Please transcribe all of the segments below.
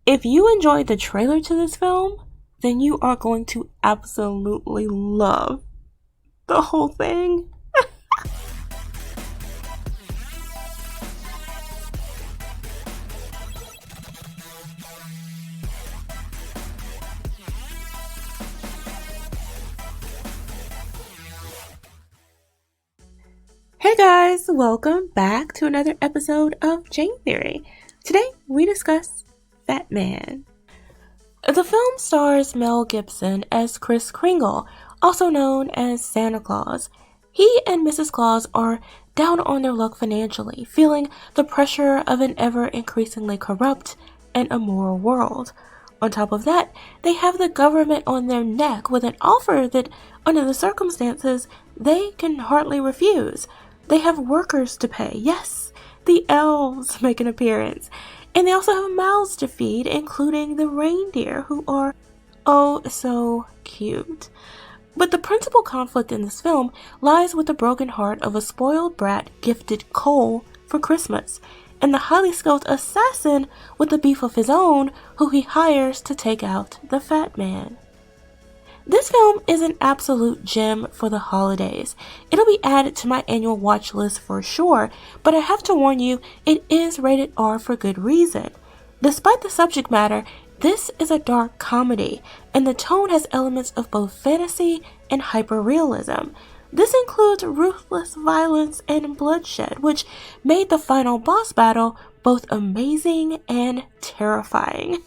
If you enjoyed the trailer to this film, then you are going to absolutely love the whole thing. Hey guys, welcome back to another episode of Jane Theory. Today we discuss Fatman. The film stars Mel Gibson as Chris Cringle, also known as Santa Claus. He and Mrs. Claus are down on their luck financially, feeling the pressure of an ever-increasingly corrupt and immoral world. On top of that, they have the government on their neck with an offer that, under the circumstances, they can hardly refuse. They have workers to pay. Yes, the elves make an appearance. And they also have mouths to feed, including the reindeer, who are oh so cute. But the principal conflict in this film lies with the broken heart of a spoiled brat gifted coal for Christmas, and the highly skilled assassin with a beef of his own who he hires to take out the fat man. This film is an absolute gem for the holidays. It'll be added to my annual watch list for sure, but I have to warn you, it is rated R for good reason. Despite the subject matter, this is a dark comedy, and the tone has elements of both fantasy and hyperrealism. This includes ruthless violence and bloodshed, which made the final boss battle both amazing and terrifying.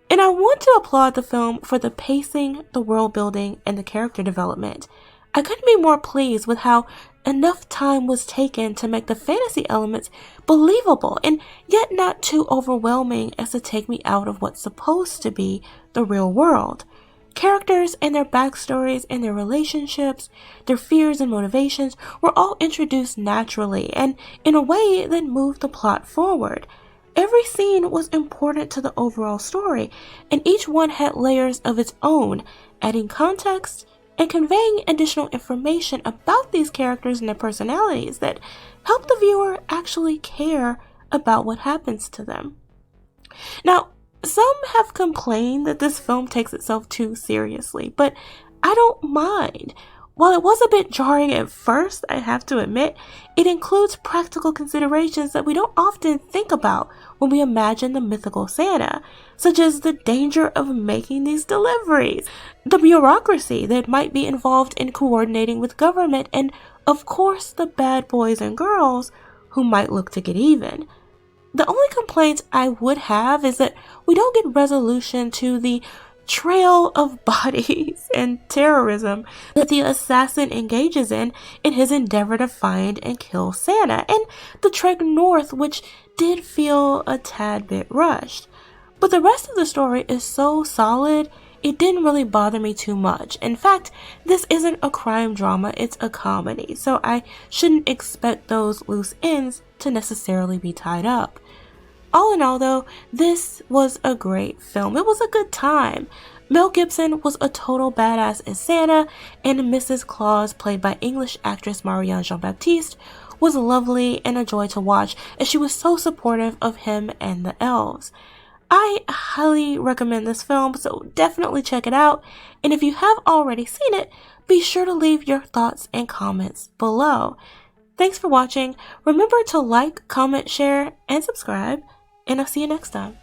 And I want to applaud the film for the pacing, the world building, and the character development. I couldn't be more pleased with how enough time was taken to make the fantasy elements believable and yet not too overwhelming as to take me out of what's supposed to be the real world. Characters and their backstories and their relationships, their fears and motivations were all introduced naturally and in a way that moved the plot forward. Every scene was important to the overall story, and each one had layers of its own, adding context and conveying additional information about these characters and their personalities that help the viewer actually care about what happens to them. Now, some have complained that this film takes itself too seriously, but I don't mind. While it was a bit jarring at first, I have to admit, it includes practical considerations that we don't often think about when we imagine the mythical Santa, such as the danger of making these deliveries, the bureaucracy that might be involved in coordinating with government, and of course the bad boys and girls who might look to get even. The only complaints I would have is that we don't get resolution to the trail of bodies and terrorism that the assassin engages in his endeavor to find and kill Santa, and the trek north, which did feel a tad bit rushed. But the rest of the story is so solid, it didn't really bother me too much. In fact, this isn't a crime drama, it's a comedy, so I shouldn't expect those loose ends to necessarily be tied up. All in all though, this was a great film. It was a good time. Mel Gibson was a total badass as Santa, and Mrs. Claus, played by English actress Marianne Jean-Baptiste, was lovely and a joy to watch as she was so supportive of him and the elves. I highly recommend this film, so definitely check it out, and if you have already seen it, be sure to leave your thoughts and comments below. Thanks for watching. Remember to like, comment, share, and subscribe. And I'll see you next time.